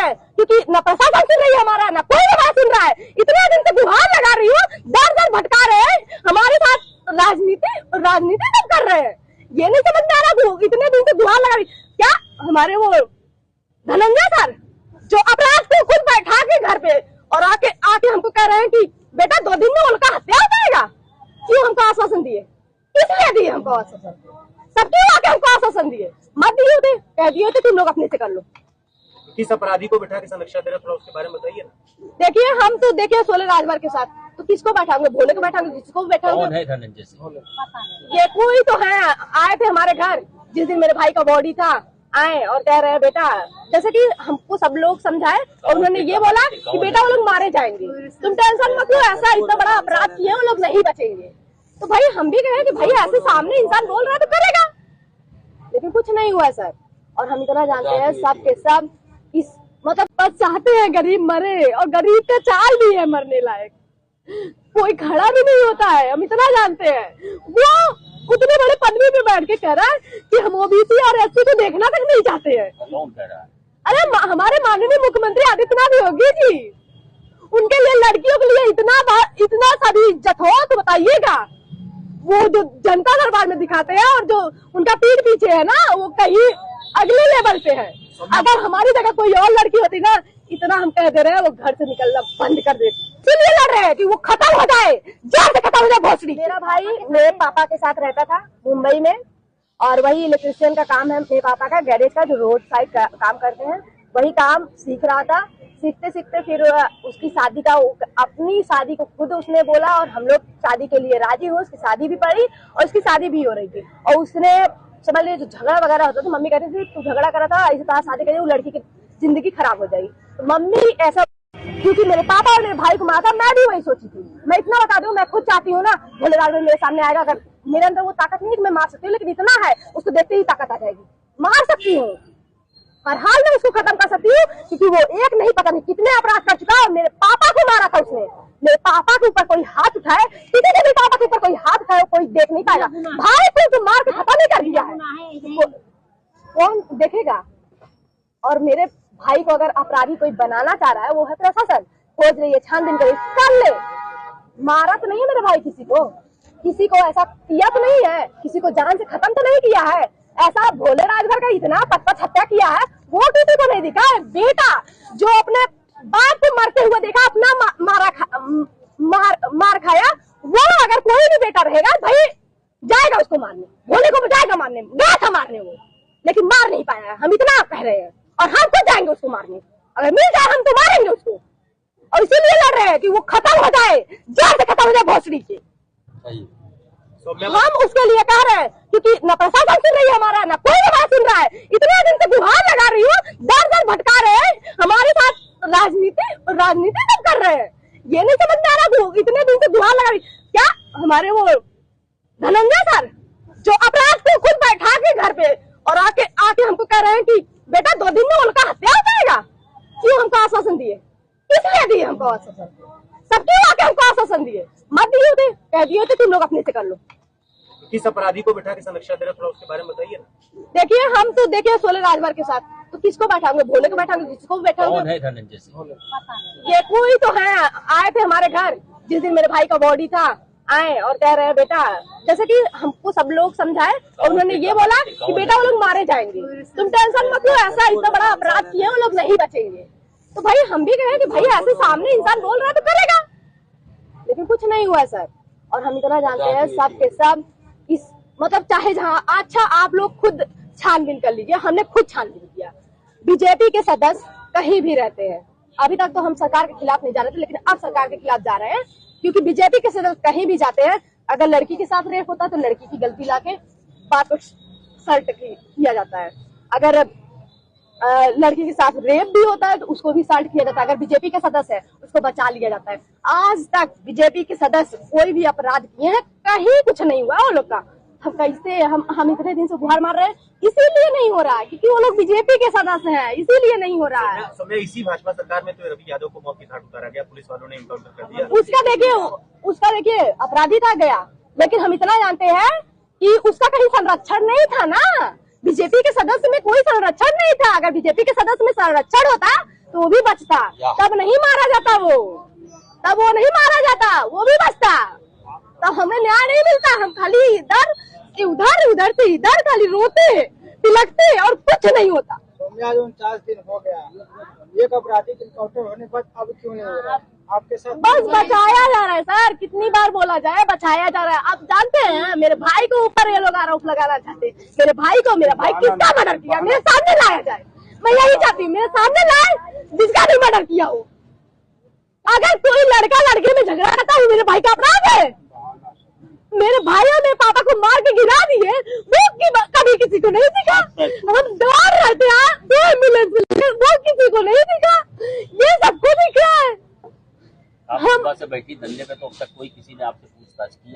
है क्योंकि न प्रशासन सुन रही है हमारा, न कोई भी बात सुन रहा है। इतने दिन से गुहार लगा रही हूँ, दर दर भटका रहे हैं, हमारे साथ राजनीति सब कर रहे हैं। ये नहीं समझ में आ रहा, इतने दिन से गुहार लगा रही। क्या हमारे वो धनंजय सर जो अपराध को खुद बैठा के घर पे और आके हमको कह रहे हैं कि बेटा 2 दिन में उनका हत्या हो जाएगा। क्यों हमको आश्वासन दिए? किसने दिए हमको आश्वासन? सब क्यों आके हमको आश्वासन दिए? मत दिए थे, कह दिए थे तुम लोग अपने से कर लो। किस अपराधी को बैठा के समीक्षा दे रहे, थोड़ा उसके बारे में बताइए ना। देखिए हम तो देखिए 16 राजभर के साथ तो किसको बैठाएंगे? भोले को बैठाएंगे, किसको बैठाएंगे? कौन है धनंजय सिंह? ये कोई तो है, आए थे हमारे घर जिस दिन मेरे भाई का बॉडी था, आए और कह रहे हैं बेटा, जैसे कि हमको सब लोग समझाए और उन्होंने ये बोला कि बेटा वो लोग मारे जाएंगे, तुम टेंशन मत लो, ऐसा इतना बड़ा अपराध किए वो लोग नहीं बचेंगे। तो भाई हम भी कहे कि भाई ऐसे सामने इंसान बोल रहा है तो करेगा, लेकिन कुछ नहीं हुआ सर। और हम इतना जानते हैं सब के सब इस मतलब बस चाहते हैं गरीब मरे, और गरीब का चाल भी है मरने लायक, कोई खड़ा भी नहीं होता है, हम इतना जानते हैं। वो उतने बड़े पदवी पे बैठ के कह रहा है कि हम ओबीसी और एससी को देखना तक नहीं चाहते हैं। कौन कह रहा है? अरे हमारे माननीय मुख्यमंत्री आदित्यनाथ योगी जी, उनके लिए लड़कियों के लिए इतना सारी इज्जत हो तो बताइएगा। वो जो जनता दरबार में दिखाते हैं और जो उनका पीठ पीछे है ना, वो कहीं अगले लेवल पे है। अगर हमारी जगह कोई और लड़की होती ना, इतना हम कह दे रहे हैं वो घर से निकलना बंद कर दे। इसलिए लड़ रहे हैं कि वो खत्म हो जाए, जड़ से खत्म हो जाए भोसड़ी। मेरा भाई मेरे पापा के साथ रहता था मुंबई में, और वही इलेक्ट्रिशियन का काम है मेरे पापा का, गैरेज का, जो रोड साइड का काम करते हैं, वही काम सीख रहा था। सीखते सीखते फिर उसकी शादी का, अपनी शादी को खुद उसने बोला और हम लोग शादी के लिए राजी हुए। उसकी शादी भी पड़ी और उसकी शादी भी हो रही थी। और उसने समझ लीजिए जो झगड़ा वगैरह होता था, मम्मी कहती थी तू झगड़ा करा था, ऐसे तरह शादी करी वो लड़की की जिंदगी खराब हो जाएगी। तो मम्मी ऐसा, क्योंकि मेरे पापा और मेरे भाई को मारा था, मैं भी वही सोची थी। मैं इतना बता दूं, मैं खुद चाहती हूँ ना भोले राज मेरे सामने आएगा, अगर मेरे अंदर वो ताकत नहीं है कि मैं मार सकती हूँ, लेकिन इतना है उसको देखते ही ताकत आ जाएगी, मार सकती हूँ, हर हाल में उसको खत्म कर सकती हूँ। क्योंकि वो एक नहीं पता नहीं कितने अपराध कर चुका है। मेरे पापा को मारा था उसने, मेरे पापा के ऊपर कोई हाथ उठाए, किसी के भी पापा के ऊपर कोई हाथ उठाए कोई देख नहीं पाएगा। भाई को तो मार के खत्म ही कर दिया है, कौन देखेगा? और मेरे भाई को अगर अपराधी कोई बनाना चाह रहा है, वो है प्रशासन, खोज रही है, छानबीन कर ले। मारा तो नहीं है मेरे भाई किसी को ऐसा किया तो नहीं है, किसी को जान से खत्म तो नहीं किया है। ऐसा भोले राजभर का इतना पचपच हत्या किया है, वो किसी को नहीं दिखा है। बेटा जो अपने बाप को मरते हुए देखा, अपना मार खाया, वो अगर कोई भी बेटा रहेगा भाई जाएगा उसको मारने, भोले को जाएगा मारने, गया था मारने वो, लेकिन मार नहीं पाया। हम इतना कह रहे हैं और हम खुद जाएंगे उसको मारने, अगर मिल जाए हम तो मारेंगे उसको। और इसीलिए लड़ रहे हैं कि वो खत्म हो जाए, जड़ से खत्म हो जाए भोसड़ी के। हम उसके लिए कह रहे हैं क्योंकि न प्रशासन सुन रही है हमारा, न कोई भी बात सुन रहा है। इतने दिन से गुहार लगा रही हूँ, दर दर भटका रहे हैं, हमारे साथ राजनीति सब कर रहे हैं। ये नहीं समझ में आ रहा, इतने दिन से गुहार लगा रही। क्या हमारे वो धनंजय सर जो अपराध को खुद बैठा के घर पे और आके हमको कह रहे हैं कि बेटा 2 दिन में उनका हत्या हो जाएगा। क्यों हमको आश्वासन दिए? किसने दिए हमको आश्वासन? सब क्यों आके हमको आश्वासन दिए? मत दिए थे, कह दिए थे तुम लोग अपने से कर लो। किस अपराधी को बैठा के समीक्षा दे रहे, थोड़ा उसके बारे में बताइए ना। देखिए हम तो देखिए 16 राजभर के साथ तो किसको बैठाएंगे? भोले को बैठाएंगे, किसको बैठाएंगे? कौन है धनंजय सिंह? ये कोई तो है, आए थे हमारे घर जिस दिन मेरे भाई का बॉडी था, आए और कह रहे हैं बेटा, जैसे कि हमको सब लोग समझाए और उन्होंने ये बोला कि बेटा वो लोग मारे जाएंगे, तुम टेंशन मत लो, ऐसा इतना बड़ा अपराध किए वो लोग नहीं बचेंगे। तो भाई हम भी कहे कि भाई ऐसे सामने इंसान बोल रहा है तो करेगा, लेकिन कुछ नहीं हुआ सर। और हम इतना जानते हैं सब के सब इस मतलब चाहे जहाँ, अच्छा आप लोग खुद छानबीन कर लीजिए, हमने खुद छानबीन किया। बीजेपी के सदस्य कहीं भी रहते हैं, अभी तक तो हम सरकार के खिलाफ नहीं जा रहे थे, लेकिन अब सरकार के खिलाफ जा रहे हैं क्योंकि बीजेपी के सदस्य कहीं भी जाते हैं, अगर लड़की के साथ रेप होता है तो लड़की की गलती लाके बात को सर्ट किया जाता है, अगर लड़की के साथ रेप भी होता है तो उसको भी सर्ट किया जाता है, अगर बीजेपी के सदस्य है उसको बचा लिया जाता है। आज तक बीजेपी के सदस्य कोई भी अपराध किए हैं, कहीं कुछ नहीं हुआ वो लोग का। हम कैसे हम इतने दिन से गुहार मार रहे हैं, इसीलिए नहीं हो रहा है क्योंकि वो लोग बीजेपी के सदस्य हैं, इसीलिए नहीं हो रहा है। समय इसी भाजपा सरकार में तो रवि यादव को मौत की घाट उतारा गया, पुलिस वालों ने इनकाउंटर कर दिया। उसका देखिए अपराधी था गया, लेकिन हम इतना जानते हैं कि उसका कहीं संरक्षण नहीं था ना, बीजेपी के सदस्य में कोई संरक्षण नहीं था। अगर बीजेपी के सदस्य में संरक्षण होता तो वो भी बचता, तब नहीं मारा जाता तब वो नहीं मारा जाता, वो भी बचता। तो हमें न्याय नहीं मिलता। हम खाली इधर से उधर, उधर से इधर खाली रोते तिलकते और कुछ नहीं होता। आज 49 दिन हो गया, एक अपराधी इनकाउंटर होने पर अब क्यों नहीं हो रहा आपके साथ? बस बचाया जा रहा है सर, कितनी बार बोला जाए, बचाया जा रहा है। आप जानते हैं मेरे भाई को ऊपर ये लोग आरोप लगाना चाहते हैं। मेरे भाई किसका मर्डर किया मेरे सामने लाया जाए। मैं यही चाहती हूँ, मेरे सामने लाए जिसका भी मर्डर किया हो। अगर कोई लड़का लड़के में झगड़ा करता है मेरे भाई का अपराध है। मेरे भाई और मेरे पापा को मार के गिरा दिए, वो कभी किसी को नहीं दिखा। हम डर रहते हैं 2 एम्बुलेंस, वो किसी को नहीं दिखा, ये सबको दिख रहा है। आप सुबह से बैठी धरने पे, तो अब तक कोई किसी ने आपसे पूछताछ की?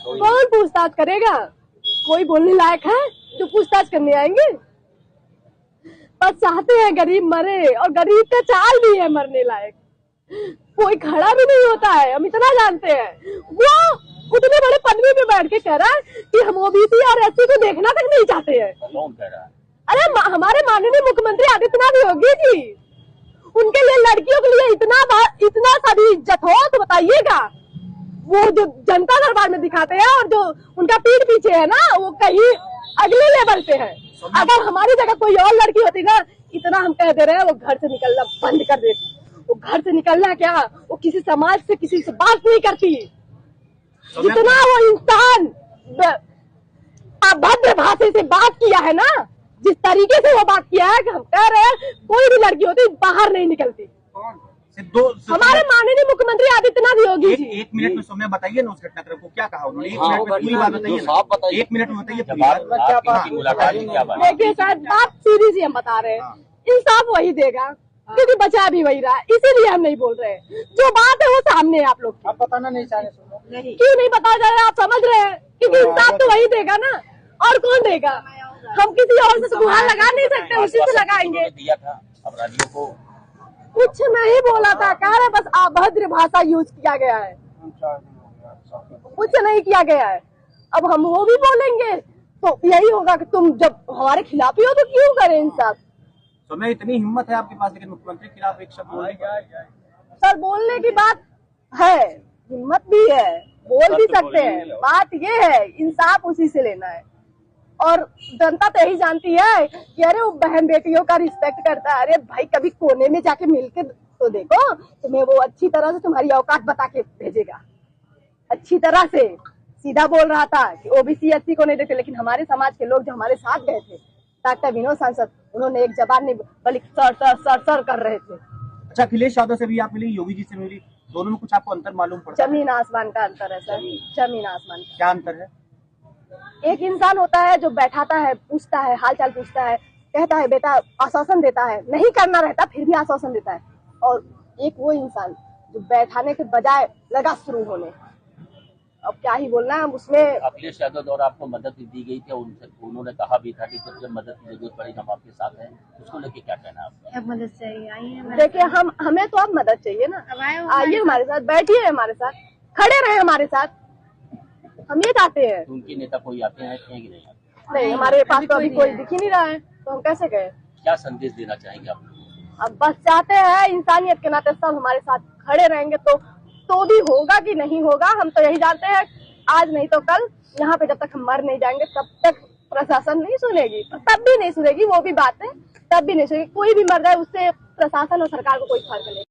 कौन पूछताछ करेगा? कोई बोलने लायक है जो पूछताछ करने आएंगे? बस चाहते हैं गरीब मरे, और गरीब का चाल भी है मरने लायक। कोई खड़ा भी नहीं होता है, हम इतना जानते हैं। वो उतने बड़े पदवी पे बैठ के कह रहा है कि हम ओबीसी और एससी को देखना तक नहीं चाहते हैं। कौन कह रहा है? अरे हमारे माननीय मुख्यमंत्री आदित्यनाथ योगी जी, उनके लिए लड़कियों के लिए इतना सभी इज्जत हो तो बताइएगा। वो जो जनता दरबार में दिखाते हैं और जो उनका पीठ पीछे है ना, वो कहीं अगले लेवल पे है। अगर हमारी जगह कोई और लड़की होती ना, इतना हम कह दे रहे हैं, वो घर से निकलना बंद कर देती। वो घर से निकलना क्या, वो किसी समाज से किसी से बात नहीं करती। जितना वो इंसान अभद्र भाषा से बात किया है ना, जिस तरीके से वो बात किया है कि हम कह रहे हैं कोई भी लड़की होती बाहर नहीं निकलती। हमारे माननीय मुख्यमंत्री आदित्यनाथ योगी जी। एक मिनट में सौम्या बताइए ना उस घटनाक्रम को क्या कहा उन्होंने। 1 मिनट में पूरी बात बताइए, 1 मिनट में बताइए। देखिए सर, बात सीधी सी हम बता रहे हैं, इंसाफ वही देगा क्योंकि बचा भी वही रहा, इसीलिए हम नहीं बोल रहे। जो बात है वो सामने है आप लोग। आप बताना नहीं चाह रहे? क्यों नहीं बताया जा रहा? आप समझ रहे हैं, क्योंकि इंसाफ तो वही देगा ना, और कौन देगा? हम किसी और से गुहार लगा नहीं सकते, उसी से लगाएंगे। दिया था अपराधियों को, कुछ नहीं बोला था, कह रहे बस अभद्र भाषा यूज किया गया है, कुछ नहीं किया गया है। अब हम वो भी बोलेंगे तो यही होगा कि तुम जब हमारे खिलाफ ही हो तो क्यों करें इंसाफ। तो मैं इतनी हिम्मत है आपके पास, लेकिन मुख्यमंत्री के खिलाफ एक शब्द बोलने की? सर बोलने की बात है, हिम्मत भी है, बोल भी सकते हैं। बात ये है, इंसाफ उसी से लेना है। और जनता तो यही जानती है कि अरे वो बहन बेटियों का रिस्पेक्ट करता है। अरे भाई कभी कोने में जाके मिलके तो देखो, तुम्हें वो अच्छी तरह से तुम्हारी औकात बता के भेजेगा। अच्छी तरह से सीधा बोल रहा था कि ओबीसी एससी को नहीं देते, लेकिन हमारे समाज के लोग जो हमारे साथ गए थे, डॉक्टर विनोद सांसद, उन्होंने एक जबान नहीं बल्कि सर कर रहे थे। अच्छा, अखिलेश यादव से भी आप मिली, योगी जी से मिली, दोनों में कुछ आपको अंतर मालूम पड़ता है? जमीन आसमान का अंतर है सर, जमीन आसमान। क्या अंतर है? एक इंसान होता है जो बैठाता है, पूछता है, हाल चाल पूछता है, कहता है बेटा, आश्वासन देता है, नहीं करना रहता फिर भी आश्वासन देता है। और एक वो इंसान जो बैठाने के बजाय लगा शुरू होने। अब क्या ही बोलना है उसमें। अखिलेश यादव द्वारा आपको मदद दी गई थी, उन्होंने कहा भी था कि जब मदद की जरूरत पड़ी हम आपके साथ हैं, उसको लेके क्या कहना है आपका? अब मदद चाहिए, आइए। देखिए हमें तो अब मदद चाहिए ना, आइए हमारे साथ, बैठिए हमारे साथ, खड़े रहे हमारे साथ, हम ये चाहते हैं। तो उनके नेता कोई आते हैं कि नहीं आते? नहीं, हमारे पास तो अभी कोई दिख ही नहीं रहा है, तो हम कैसे गए? क्या संदेश देना चाहेंगे आप? अब बस चाहते हैं इंसानियत के नाते सब हमारे साथ खड़े रहेंगे तो भी होगा कि नहीं होगा, हम तो यही जानते हैं। आज नहीं तो कल, यहाँ पे जब तक हम मर नहीं जाएंगे तब तक प्रशासन नहीं सुनेगी, तब भी नहीं सुनेगी, वो भी बात है, तब भी नहीं सुनेगी। कोई भी मर जाए उससे प्रशासन और सरकार को कोई फर्क नहीं।